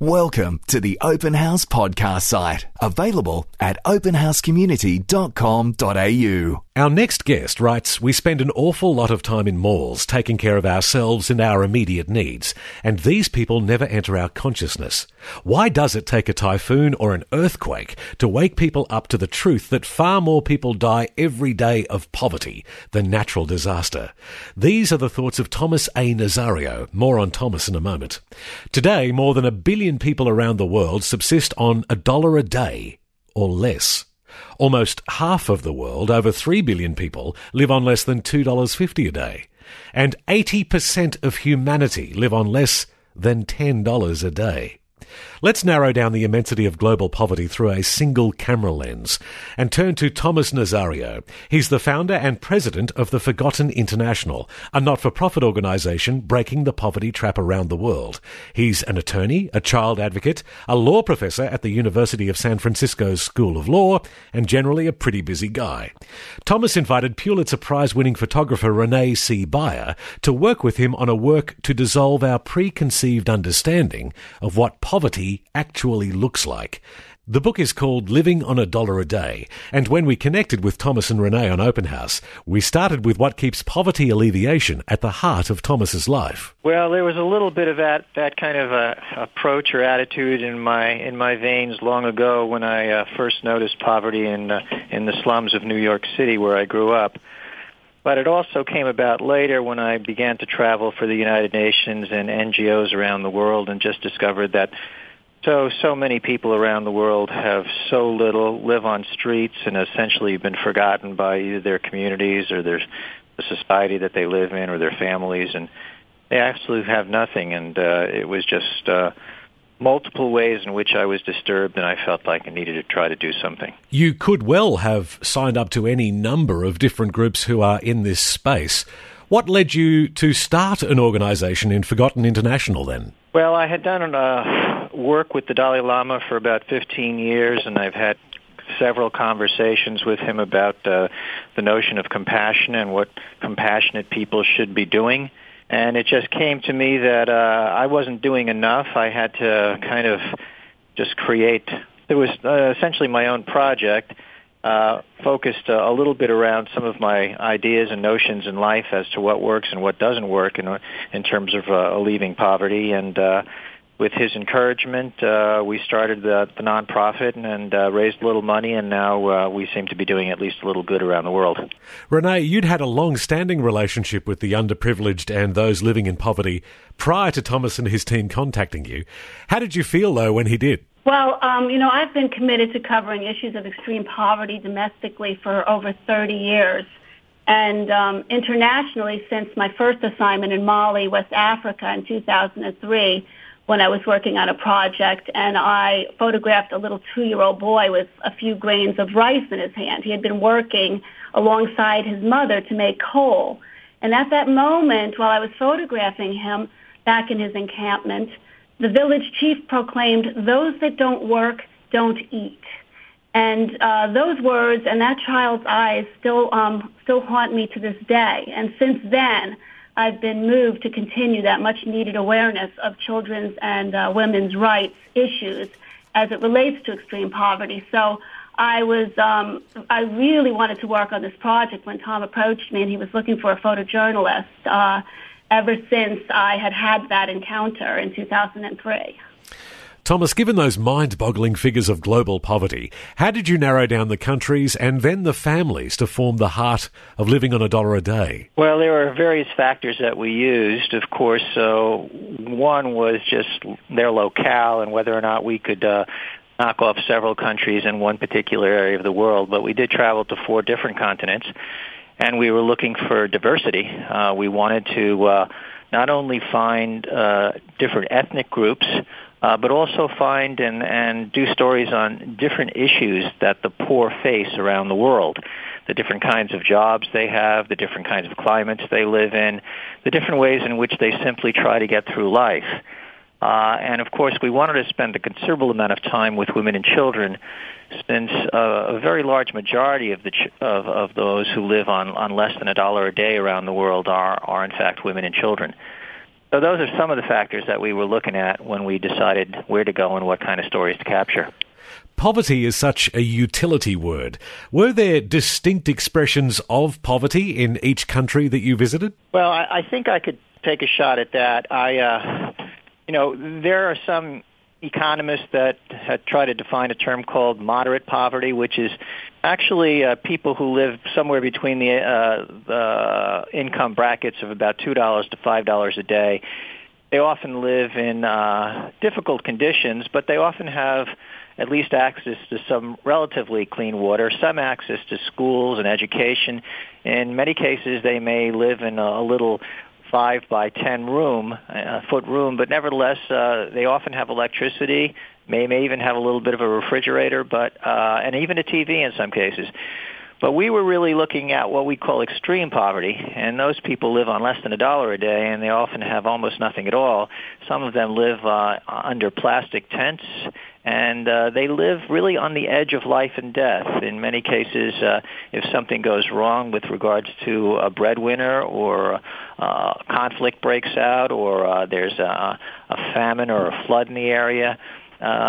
Welcome to the Openhouse podcast site, available at openhousecommunity.com.au. Our next guest writes, "We spend an awful lot of time in malls taking care of ourselves and our immediate needs, and these people never enter our consciousness. Why does it take a typhoon or an earthquake to wake people up to the truth that far more people die every day of poverty than natural disaster?" These are the thoughts of Thomas A. Nazario. More on Thomas in a moment. Today, more than 1 billion people around the world subsist on $1 a day or less. Almost half of the world, over 3 billion people, live on less than $2.50 a day. And 80% of humanity live on less than $10 a day. Let's narrow down the immensity of global poverty through a single camera lens and turn to Thomas Nazario. He's the founder and president of the Forgotten International, a not-for-profit organisation breaking the poverty trap around the world. He's an attorney, a child advocate, a law professor at the University of San Francisco's School of Law, and generally a pretty busy guy. Thomas invited Pulitzer Prize-winning photographer Renée C. Byer to work with him on a work to dissolve our preconceived understanding of what poverty actually looks like. The book is called Living on $1 a Day, and when we connected with Thomas and Renée on Openhouse, we started with what keeps poverty alleviation at the heart of Thomas's life. Well, there was a little bit of that kind of approach or attitude in my veins long ago when I first noticed poverty in the slums of New York City, where I grew up. But it also came about later when I began to travel for the United Nations and NGOs around the world and just discovered that so many people around the world have so little, live on streets, and essentially been forgotten by either their communities or the society that they live in or their families, and they absolutely have nothing. And it was just multiple ways in which I was disturbed, and I felt like I needed to try to do something. You could well have signed up to any number of different groups who are in this space. What led you to start an organisation in Forgotten International then? Well, I had done work with the Dalai Lama for about 15 years, and I've had several conversations with him about the notion of compassion and what compassionate people should be doing. And it just came to me that I wasn't doing enough. I had to kind of just create. It was essentially my own project, focused a little bit around some of my ideas and notions in life as to what works and what doesn't work in terms of alleviating poverty. And with his encouragement, we started the nonprofit and raised a little money, and now we seem to be doing at least a little good around the world. Renée, you'd had a long-standing relationship with the underprivileged and those living in poverty prior to Thomas and his team contacting you. How did you feel, though, when he did? Well, I've been committed to covering issues of extreme poverty domestically for over 30 years. And internationally, since my first assignment in Mali, West Africa, in 2003, when I was working on a project, and I photographed a little 2-year-old boy with a few grains of rice in his hand. He had been working alongside his mother to make coal. And at that moment, while I was photographing him back in his encampment, the village chief proclaimed, "Those that don't work don't eat." And those words and that child's eyes still haunt me to this day. And since then, I've been moved to continue that much-needed awareness of children's and women's rights issues as it relates to extreme poverty. So I really wanted to work on this project when Tom approached me, and he was looking for a photojournalist ever since I had that encounter in 2003. Thomas, given those mind-boggling figures of global poverty, how did you narrow down the countries and then the families to form the heart of living on $1 a day? Well, there were various factors that we used, of course. So one was just their locale and whether or not we could knock off several countries in one particular area of the world. But we did travel to 4 different continents, and we were looking for diversity. We wanted to not only find different ethnic groups, but also find and do stories on different issues that the poor face around the world, the different kinds of jobs they have, the different kinds of climates they live in, the different ways in which they simply try to get through life. And, of course, we wanted to spend a considerable amount of time with women and children, since a very large majority of those who live on less than $1 a day around the world are in fact, women and children. So those are some of the factors that we were looking at when we decided where to go and what kind of stories to capture. Poverty is such a utility word. Were there distinct expressions of poverty in each country that you visited? Well, I think I could take a shot at that. There are some economists that had tried to define a term called moderate poverty, which is actually people who live somewhere between the income brackets of about $2 to $5 a day. They often live in difficult conditions, but they often have at least access to some relatively clean water, some access to schools and education. In many cases, they may live in a little 5 by 10 foot room, but nevertheless, they often have electricity, may even have a little bit of a refrigerator, and even a TV in some cases. But we were really looking at what we call extreme poverty, and those people live on less than $1 a day, and they often have almost nothing at all. Some of them live under plastic tents, and they live really on the edge of life and death. In many cases, if something goes wrong with regards to a breadwinner or conflict breaks out or there's a famine or a flood in the area,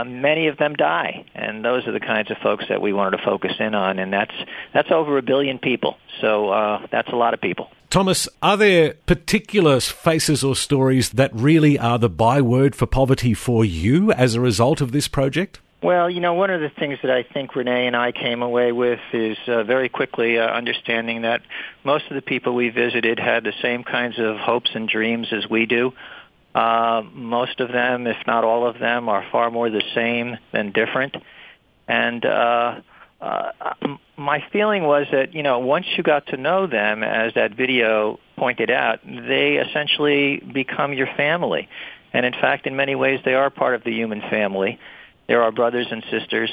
many of them die, and those are the kinds of folks that we wanted to focus in on, and that's over 1 billion people, so that's a lot of people. Thomas, are there particular faces or stories that really are the byword for poverty for you as a result of this project? Well, one of the things that I think Renee and I came away with is very quickly understanding that most of the people we visited had the same kinds of hopes and dreams as we do. Most of them, if not all of them, are far more the same than different. And my feeling was that, once you got to know them, as that video pointed out, they essentially become your family. And in fact, in many ways, they are part of the human family. They're our brothers and sisters.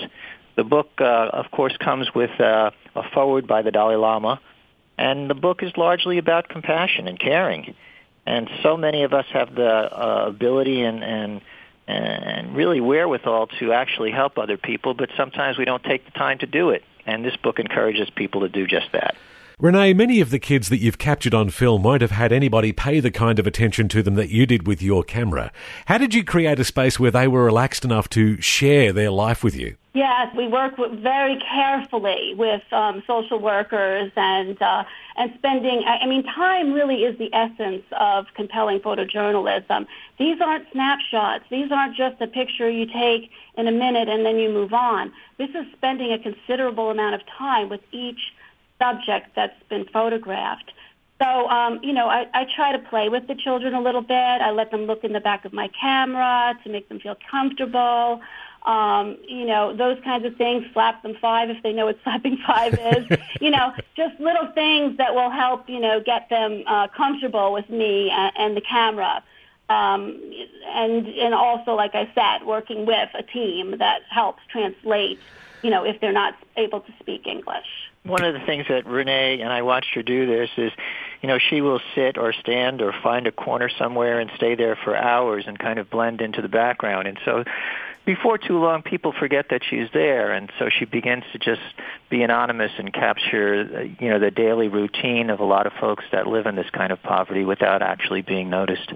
The book, of course, comes with a foreword by the Dalai Lama. And the book is largely about compassion and caring. And so many of us have the ability and really wherewithal to actually help other people, but sometimes we don't take the time to do it. And this book encourages people to do just that. Renee, many of the kids that you've captured on film won't have had anybody pay the kind of attention to them that you did with your camera. How did you create a space where they were relaxed enough to share their life with you? Yes, we work very carefully with social workers and spending, time really is the essence of compelling photojournalism. These aren't snapshots. These aren't just a picture you take in a minute and then you move on. This is spending a considerable amount of time with each subject that's been photographed. So, I try to play with the children a little bit. I let them look in the back of my camera to make them feel comfortable. Those kinds of things. Slap them 5 if they know what slapping 5 is. Just little things that will help, get them comfortable with me and the camera. And also, like I said, working with a team that helps translate, if they're not able to speak English. One of the things that Renee and I watched her do this is, she will sit or stand or find a corner somewhere and stay there for hours and kind of blend into the background. And so before too long, people forget that she's there. And so she begins to just be anonymous and capture, the daily routine of a lot of folks that live in this kind of poverty without actually being noticed.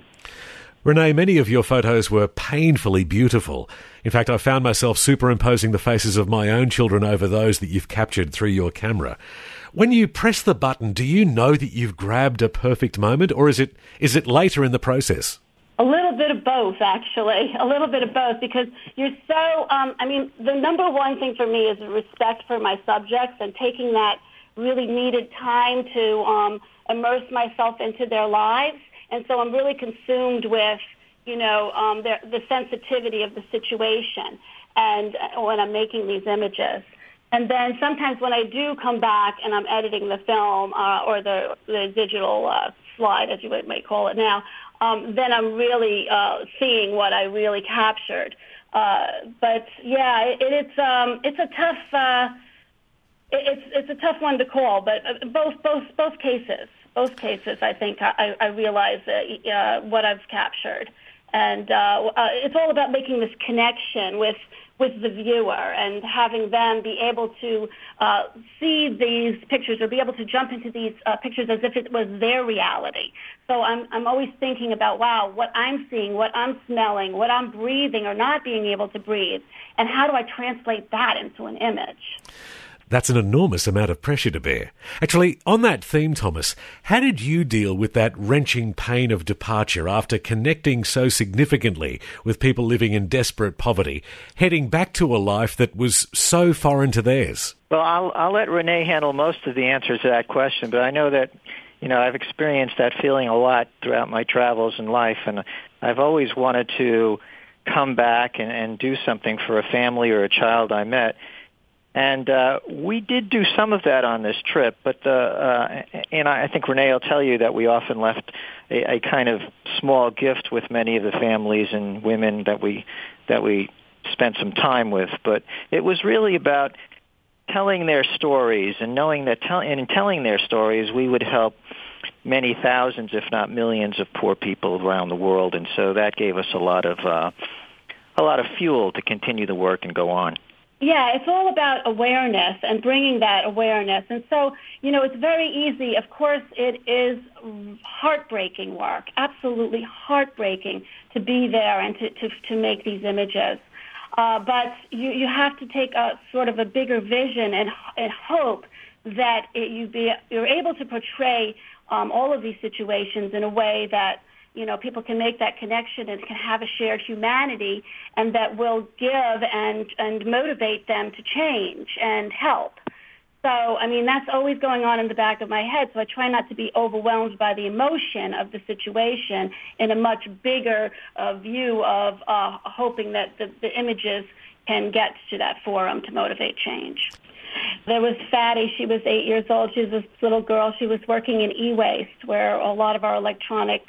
Renee, many of your photos were painfully beautiful. In fact, I found myself superimposing the faces of my own children over those that you've captured through your camera. When you press the button, do you know that you've grabbed a perfect moment, or is it later in the process? A little bit of both, actually. A little bit of both, because you're so, the number one thing for me is respect for my subjects and taking that really needed time to immerse myself into their lives. And so I'm really consumed with, the sensitivity of the situation and when I'm making these images. And then sometimes when I do come back and I'm editing the film or the digital slide, as you might call it now, then I'm really seeing what I really captured. But yeah, it's a tough it's a tough one to call. But both cases. Both cases, I think I realize what I've captured, and it's all about making this connection with with the viewer and having them be able to see these pictures or be able to jump into these pictures as if it was their reality. So I'm always thinking about, wow, what I'm seeing, what I'm smelling, what I'm breathing or not being able to breathe, and how do I translate that into an image? That's an enormous amount of pressure to bear. Actually, on that theme, Thomas, how did you deal with that wrenching pain of departure after connecting so significantly with people living in desperate poverty, heading back to a life that was so foreign to theirs? Well, I'll let Renee handle most of the answers to that question, but I know that, I've experienced that feeling a lot throughout my travels in life, and I've always wanted to come back and do something for a family or a child I met. And we did do some of that on this trip, but and I think Renee will tell you that we often left a kind of small gift with many of the families and women that we spent some time with. But it was really about telling their stories and knowing that in telling their stories we would help many thousands, if not millions, of poor people around the world. And so that gave us a lot of fuel to continue the work and go on. Yeah, it's all about awareness and bringing that awareness. And so, it's very easy. Of course, it is heartbreaking work, absolutely heartbreaking to be there and to make these images. But you have to take a sort of a bigger vision and hope that you're able to portray all of these situations in a way that people can make that connection and can have a shared humanity, and that will give and motivate them to change and help. So, that's always going on in the back of my head, so I try not to be overwhelmed by the emotion of the situation in a much bigger view of hoping that the images can get to that forum to motivate change. There was Fatty. She was 8 years old. She was this little girl. She was working in e-waste, where a lot of our electronic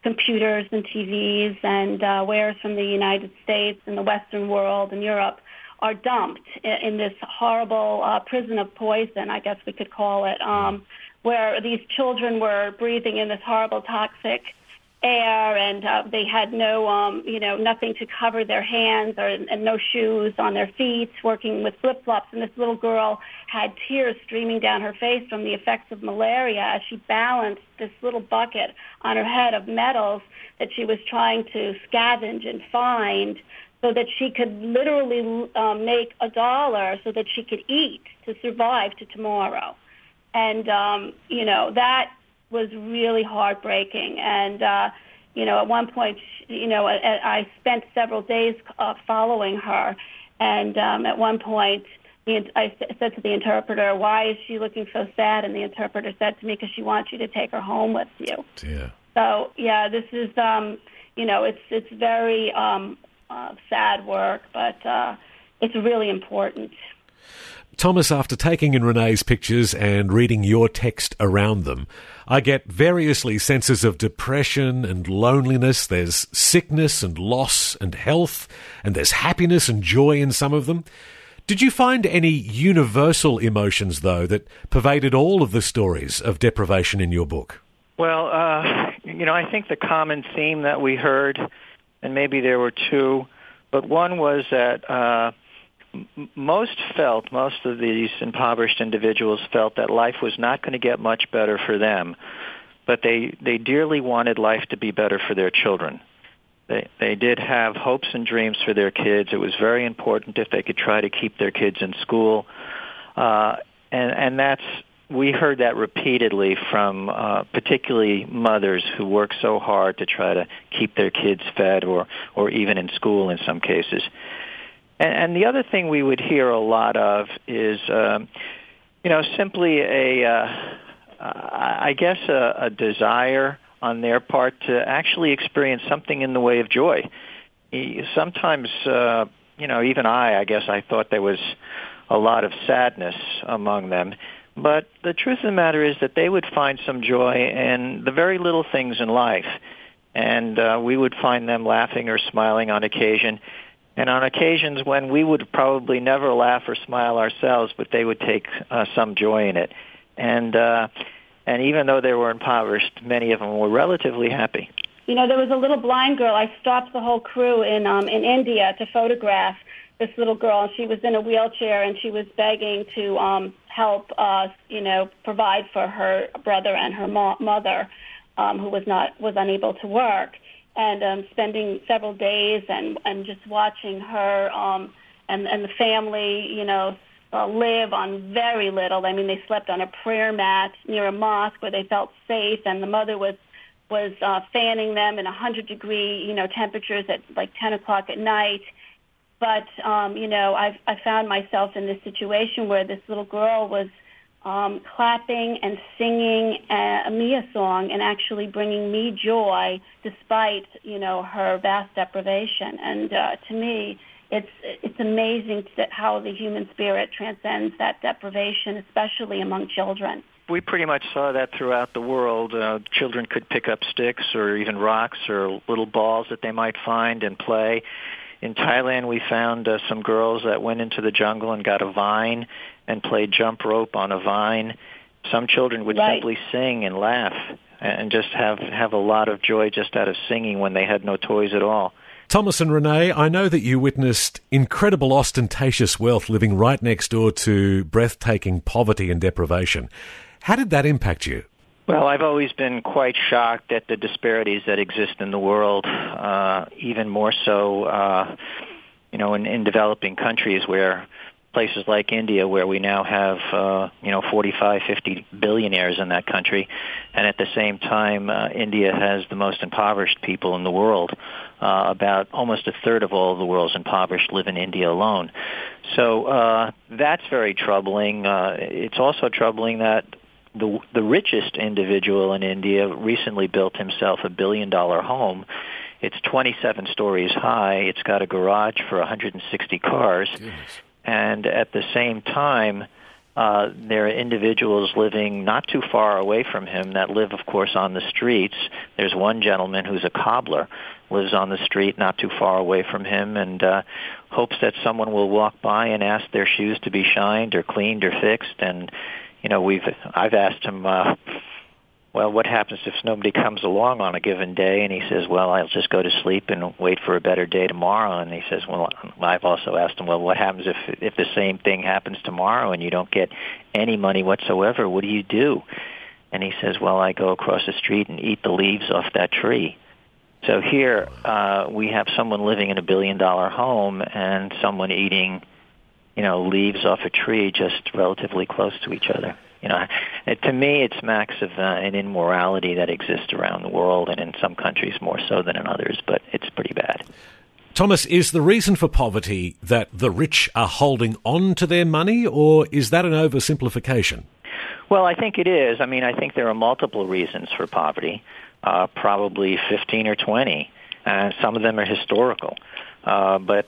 computers and TVs and wares from the United States and the Western world and Europe are dumped in this horrible prison of poison, I guess we could call it, where these children were breathing in this horrible toxic air, and they had nothing to cover their hands and no shoes on their feet, working with flip-flops. And this little girl had tears streaming down her face from the effects of malaria as she balanced this little bucket on her head of metals that she was trying to scavenge and find so that she could literally make $1 so that she could eat to survive to tomorrow. And, that was really heartbreaking. And, at one point, I spent several days following her. And at one point, I said to the interpreter, "Why is she looking so sad?" And the interpreter said to me, "Because she wants you to take her home with you." Yeah. So, yeah, this is, it's very sad work, but it's really important. Thomas, after taking in Renee's pictures and reading your text around them, I get variously senses of depression and loneliness. There's sickness and loss and health, and there's happiness and joy in some of them. Did you find any universal emotions, though, that pervaded all of the stories of deprivation in your book? Well, I think the common theme that we heard, and maybe there were two, but one was that most of these impoverished individuals felt that life was not going to get much better for them, but they dearly wanted life to be better for their children. They did have hopes and dreams for their kids. It was very important if they could try to keep their kids in school, and we heard that repeatedly from particularly mothers who work so hard to try to keep their kids fed or even in school in some cases. And the other thing we would hear a lot of is, simply a desire on their part to actually experience something in the way of joy. Sometimes, even I guess I thought there was a lot of sadness among them. But the truth of the matter is that they would find some joy in the very little things in life. And we would find them laughing or smiling on occasion. And on occasions when we would probably never laugh or smile ourselves, but they would take some joy in it. And even though they were impoverished, many of them were relatively happy. There was a little blind girl. I stopped the whole crew in India to photograph this little girl, and she was in a wheelchair, and she was begging to help us, provide for her brother and her mother, who was unable to work, and spending several days and just watching her and the family, live on very little. I mean, they slept on a prayer mat near a mosque where they felt safe, and the mother was fanning them in 100-degree, temperatures at like 10 o'clock at night. But, I found myself in this situation where this little girl was clapping and singing a Mia song and actually bringing me joy despite, her vast deprivation. And to me, it's amazing how the human spirit transcends that deprivation, especially among children. We pretty much saw that throughout the world. Children could pick up sticks or even rocks or little balls that they might find and play. In Thailand, we found some girls that went into the jungle and got a vine and played jump rope on a vine. Some children would simply sing and laugh and just have a lot of joy just out of singing when they had no toys at all. Thomas and Renee, I know that you witnessed incredible ostentatious wealth living right next door to breathtaking poverty and deprivation. How did that impact you? Well, I've always been quite shocked at the disparities that exist in the world, even more so, in developing countries where places like India, where we now have, 45, 50 billionaires in that country. And at the same time, India has the most impoverished people in the world. About almost a third of all of the world's impoverished live in India alone. So that's very troubling. It's also troubling that the richest individual in India recently built himself a $1 billion home. It's 27 stories high. It's got a garage for 160 cars. Goodness. And at the same time, there are individuals living not too far away from him that live, of course, on the streets. There's one gentleman who's a cobbler, lives on the street not too far away from him, and hopes that someone will walk by and ask their shoes to be shined or cleaned or fixed. And I've asked him, what happens if nobody comes along on a given day? And he says, I'll just go to sleep and wait for a better day tomorrow. And he says, I've also asked him, what happens if the same thing happens tomorrow and you don't get any money whatsoever? What do you do? And he says, I go across the street and eat the leaves off that tree. So here we have someone living in a $1 billion home and someone eating leaves off a tree just relatively close to each other. To me, it smacks of an immorality that exists around the world, and in some countries more so than in others, but it's pretty bad. Thomas, is the reason for poverty that the rich are holding on to their money, or is that an oversimplification? Well, I think it is. I mean, I think there are multiple reasons for poverty, probably 15 or 20. Some of them are historical. But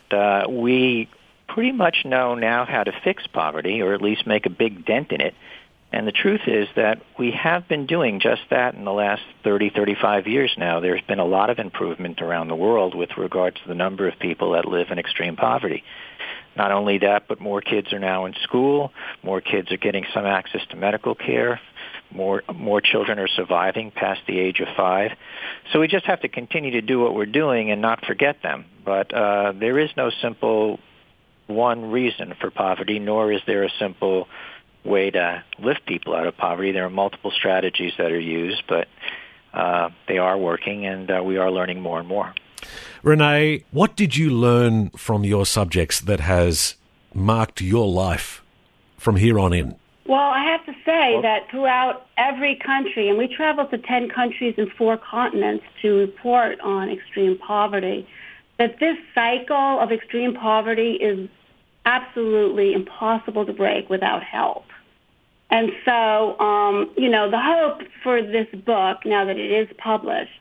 we pretty much know now how to fix poverty, or at least make a big dent in it. And the truth is that we have been doing just that in the last 30, 35 years now. There's been a lot of improvement around the world with regards to the number of people that live in extreme poverty. Not only that, but more kids are now in school, more kids are getting some access to medical care, more children are surviving past the age of 5. So we just have to continue to do what we're doing and not forget them. But there is no simple one reason for poverty, nor is there a simple way to lift people out of poverty. There are multiple strategies that are used, but they are working, and we are learning more and more. Renee, what did you learn from your subjects that has marked your life from here on in? Well, I have to say that throughout every country, and we traveled to 10 countries and 4 continents to report on extreme poverty, that this cycle of extreme poverty is absolutely impossible to break without help. And so, the hope for this book, now that it is published,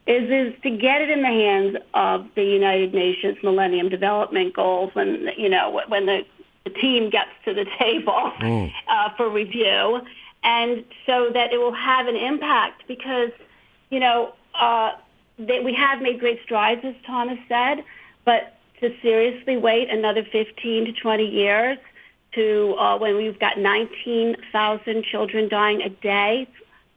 is to get it in the hands of the United Nations Millennium Development Goals when the team gets to the table for review, and so that it will have an impact because, that we have made great strides, as Thomas said, but to seriously wait another 15 to 20 years to when we've got 19,000 children dying a day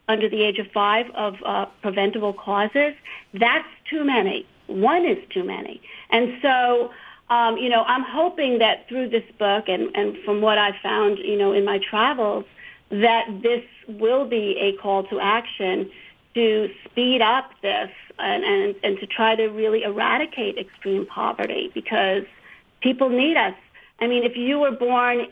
under the age of 5 of preventable causes, that's too many. One is too many. And so I'm hoping that through this book and from what I've found, in my travels, that this will be a call to action to speed up this and to try to really eradicate extreme poverty, because people need us. I mean, if you were born,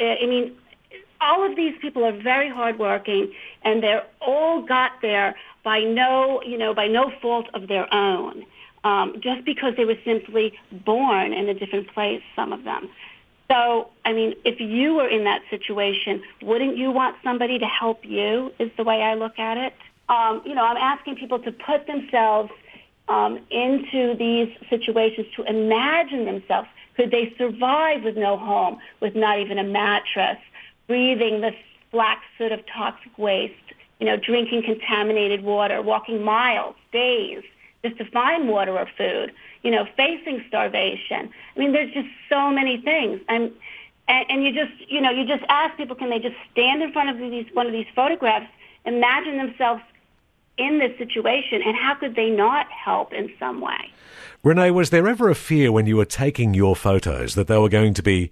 all of these people are very hardworking, and they're all got there by no fault of their own, just because they were simply born in a different place, some of them. So, if you were in that situation, wouldn't you want somebody to help you, is the way I look at it. I'm asking people to put themselves into these situations, to imagine themselves. Could they survive with no home, with not even a mattress, breathing the black soot of toxic waste, drinking contaminated water, walking miles, days, just to find water or food, facing starvation? There's just so many things. And you just ask people, can they just stand in front of one of these photographs, imagine themselves in this situation, and how could they not help in some way? Renée, was there ever a fear when you were taking your photos that they were going to be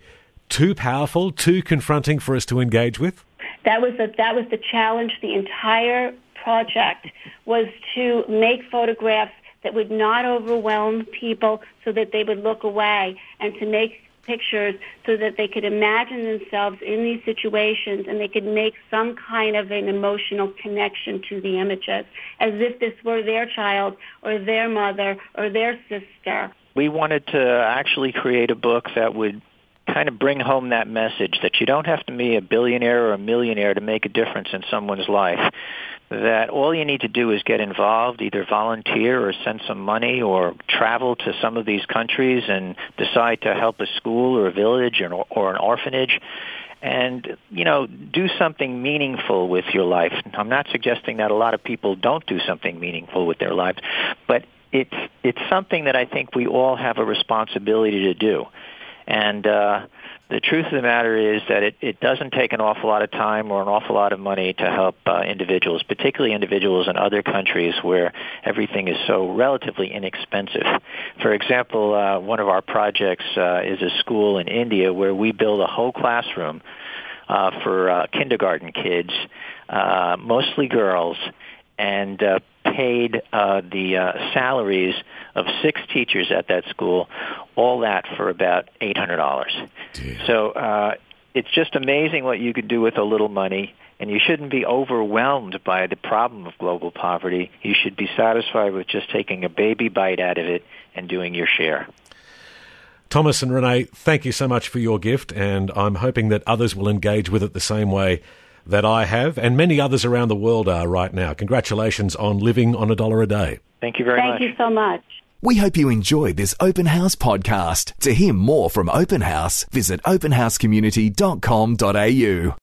too powerful, too confronting for us to engage with? That was the challenge. The entire project was to make photographs that would not overwhelm people so that they would look away, and to make pictures so that they could imagine themselves in these situations, and they could make some kind of an emotional connection to the images, as if this were their child or their mother or their sister. We wanted to actually create a book that would kind of bring home that message that you don't have to be a billionaire or a millionaire to make a difference in someone's life, that all you need to do is get involved, either volunteer or send some money or travel to some of these countries and decide to help a school or a village or an orphanage, and, do something meaningful with your life. I'm not suggesting that a lot of people don't do something meaningful with their lives, but it's something that I think we all have a responsibility to do. And the truth of the matter is that it doesn't take an awful lot of time or an awful lot of money to help individuals, particularly individuals in other countries where everything is so relatively inexpensive. For example, one of our projects is a school in India where we build a whole classroom for kindergarten kids, mostly girls, and paid the salaries of 6 teachers at that school, all that for about $800. Damn. So it's just amazing what you could do with a little money, and you shouldn't be overwhelmed by the problem of global poverty. You should be satisfied with just taking a baby bite out of it and doing your share. Thomas and Renée, thank you so much for your gift, and I'm hoping that others will engage with it the same way that I have, and many others around the world are right now. Congratulations on living on $1 a day. Thank you very much. Thank you so much. We hope you enjoyed this Open House podcast. To hear more from Open House, visit openhousecommunity.com.au.